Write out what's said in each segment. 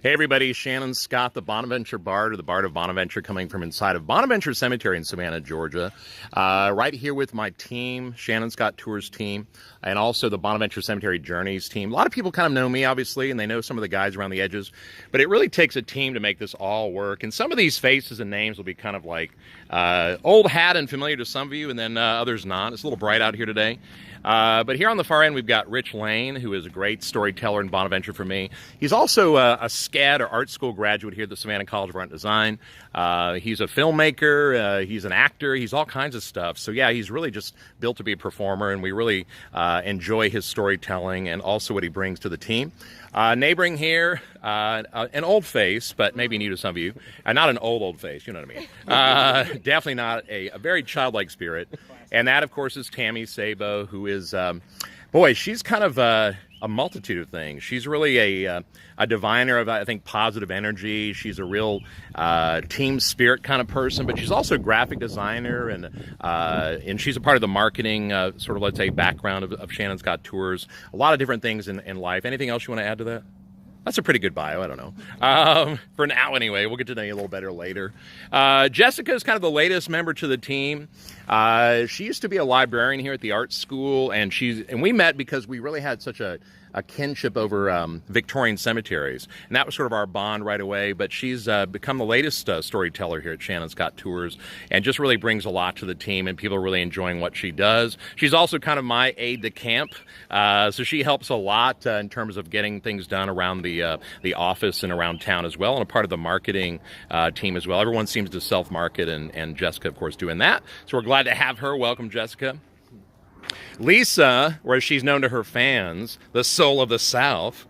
Hey everybody, Shannon Scott, the Bonaventure Bard, or the Bard of Bonaventure, coming from inside of Bonaventure Cemetery in Savannah, Georgia. Right here with my team, Shannon Scott Tours team, and also the Bonaventure Cemetery Journeys team. A lot of people kind of know me, obviously, and they know some of the guys around the edges, but it really takes a team to make this all work. And some of these faces and names will be kind of like old hat and familiar to some of you, and then others not. It's a little bright out here today. But here on the far end, we've got Rich Lane, who is a great storyteller in Bonaventure for me. He's also a SCAD, or art school graduate here at the Savannah College of Art and Design. He's a filmmaker, he's an actor, he's all kinds of stuff. So yeah, he's really just built to be a performer, and we really enjoy his storytelling and also what he brings to the team. Neighboring here, an old face, but maybe new to some of you. Not an old face, you know what I mean. Definitely not a very childlike spirit. And that, of course, is Tami Sabo, who is, boy, she's kind of a multitude of things. She's really a diviner of, I think, positive energy. She's a real team spirit kind of person, but she's also a graphic designer, and she's a part of the marketing, sort of, let's say, background of Shannon Scott Tours. A lot of different things in life. Anything else you want to add to that? That's a pretty good bio, I don't know. For now, anyway, we'll get to know you a little better later. Jessica is kind of the latest member to the team. She used to be a librarian here at the art school, and we met because we really had such a kinship over Victorian cemeteries, and that was sort of our bond right away. But she's become the latest storyteller here at Shannon Scott Tours, and just really brings a lot to the team, and people are really enjoying what she does. She's also kind of my aide de camp, so she helps a lot in terms of getting things done around the office and around town as well, and a part of the marketing team as well. Everyone seems to self-market, and Jessica, of course, doing that. So we're glad to have her. Welcome, Jessica. Lisa, or as she's known to her fans, the soul of the South.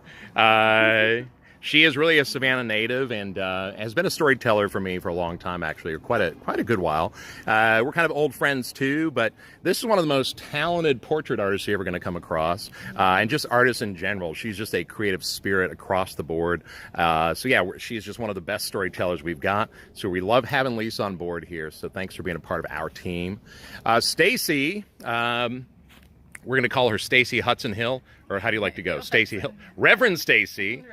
She is really a Savannah native and has been a storyteller for me for a long time, actually, or quite a good while. We're kind of old friends too, but this is one of the most talented portrait artists you're ever going to come across, and just artists in general. She's just a creative spirit across the board. So yeah, she's just one of the best storytellers we've got. So we love having Lisa on board here. So thanks for being a part of our team. Stacy. We're going to call her Stacy Hudson Hill, or how do you like to go? Stacy Hill. Reverend Stacy.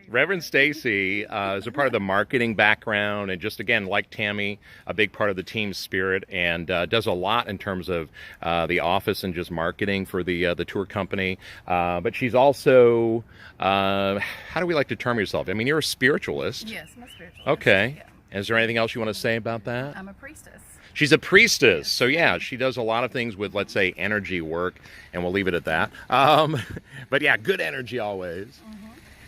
Reverend Stacy is a part of the marketing background, and just, again, like Tami, a big part of the team's spirit, and does a lot in terms of the office and just marketing for the tour company. But she's also, how do we like to term yourself? I mean, you're a spiritualist. Yes, I'm a spiritualist. Okay. Yeah. Is there anything else you want to say about that? I'm a priestess. She's a priestess, so yeah, she does a lot of things with, let's say, energy work, and we'll leave it at that. But yeah, good energy always. Mm-hmm.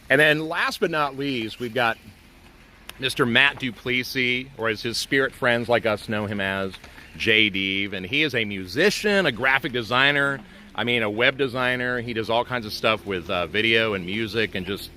And then last but not least, we've got Mr. Matt Duplessie, or as his spirit friends like us know him as, Jaidev, and he is a musician, a graphic designer, I mean, a web designer. He does all kinds of stuff with video and music, and just,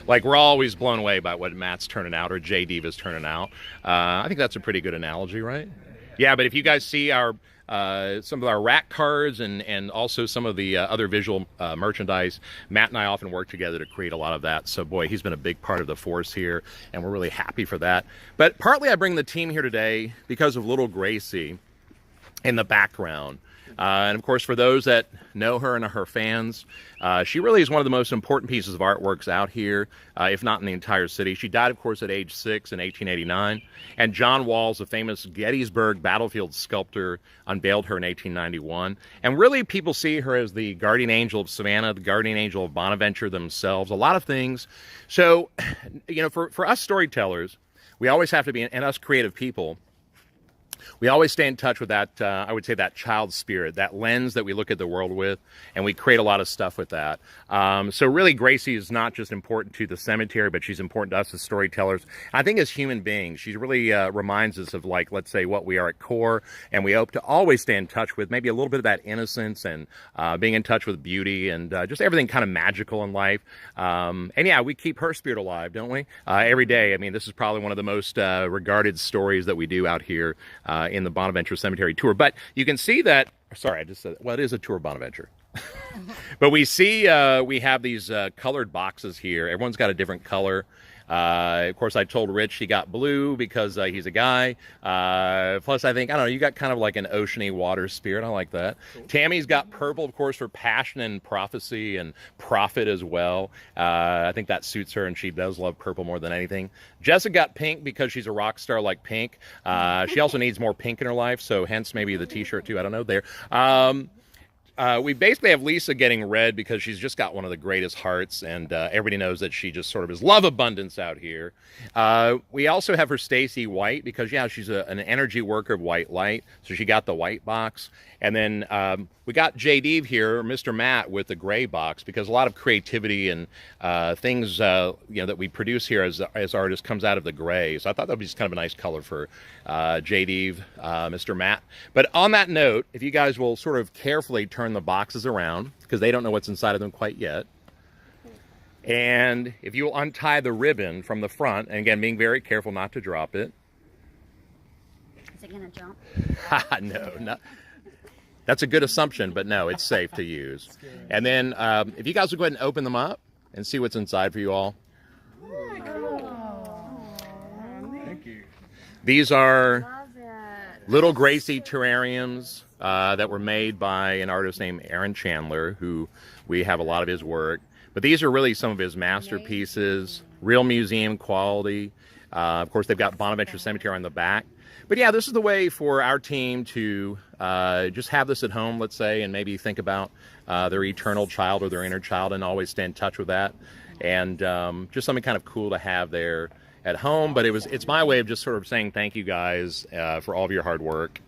like, we're always blown away by what Matt's turning out, or Jaidev is turning out. I think that's a pretty good analogy, right? Yeah, but if you guys see our some of our rack cards and also some of the other visual merchandise, Matt and I often work together to create a lot of that. So boy, he's been a big part of the force here, and we're really happy for that. But partly I bring the team here today because of Little Gracie in the background. And of course, for those that know her and are her fans, she really is one of the most important pieces of artworks out here, if not in the entire city. She died, of course, at age 6 in 1889. And John Walls, the famous Gettysburg battlefield sculptor, unveiled her in 1891. And really, people see her as the guardian angel of Savannah, the guardian angel of Bonaventure themselves, a lot of things. So, you know, for us storytellers, we always have to be, and us creative people, we always stay in touch with that, I would say, that child spirit, that lens that we look at the world with, and we create a lot of stuff with that. So really, Gracie is not just important to the cemetery, but she's important to us as storytellers. I think as human beings, she really reminds us of, like, let's say, what we are at core, and we hope to always stay in touch with maybe a little bit of that innocence and being in touch with beauty and just everything kind of magical in life. And yeah, we keep her spirit alive, don't we? Every day. I mean, this is probably one of the most regarded stories that we do out here in the Bonaventure Cemetery tour. But you can see that, sorry, I just said, well, it is a tour of Bonaventure. But we see we have these colored boxes here. Everyone's got a different color. Of course, I told Rich he got blue because he's a guy. Plus, I think, I don't know, you got kind of like an oceany water spirit. I like that. Cool. Tami's got purple, of course, for passion and prophecy and prophet as well. I think that suits her, and she does love purple more than anything. Jessica got pink because she's a rock star like Pink. She also needs more pink in her life, so hence maybe the t-shirt too. I don't know there. We basically have Lisa getting red because she's just got one of the greatest hearts, and everybody knows that she just sort of is love abundance out here. We also have her Stacy white because, yeah, she's an energy worker of white light, so she got the white box. And then we got Jaidev here, Mr. Matt, with the gray box because a lot of creativity and things that we produce here as artists comes out of the gray. So I thought that would be just kind of a nice color for Jaidev, Mr. Matt. But on that note, if you guys will sort of carefully turn the boxes around because they don't know what's inside of them quite yet. And if you will untie the ribbon from the front, and again, being very careful not to drop it. Is it going to jump? No, not. That's a good assumption, but no, it's safe to use. And then if you guys will go ahead and open them up and see what's inside for you all. Thank you. These are Little Gracie terrariums that were made by an artist named Aaron Chandler, who we have a lot of his work. But these are really some of his masterpieces, real museum quality. Of course, they've got Bonaventure Cemetery on the back. But yeah, this is the way for our team to just have this at home, let's say, and maybe think about their eternal child or their inner child and always stay in touch with that. And just something kind of cool to have there at home. But it's my way of just sort of saying thank you guys for all of your hard work.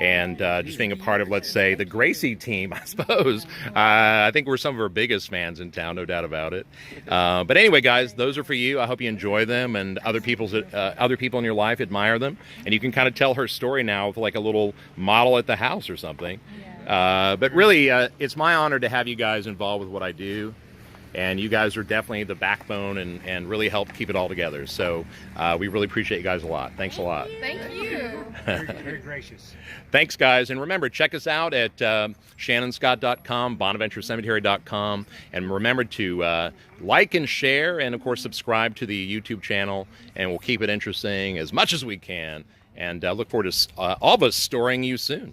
And just being a part of, let's say, the Gracie team, I suppose. I think we're some of our biggest fans in town, no doubt about it. But anyway, guys, those are for you. I hope you enjoy them, and other people in your life admire them. And you can kind of tell her story now with like a little model at the house or something. But really, it's my honor to have you guys involved with what I do. And you guys are definitely the backbone and really help keep it all together. So we really appreciate you guys a lot. Thanks a lot. Thank you. Very gracious. Thanks, guys. And remember, check us out at shannonscott.com, bonaventurecemetery.com. And remember to like and share and, of course, subscribe to the YouTube channel. And we'll keep it interesting as much as we can. And look forward to all of us storing you soon.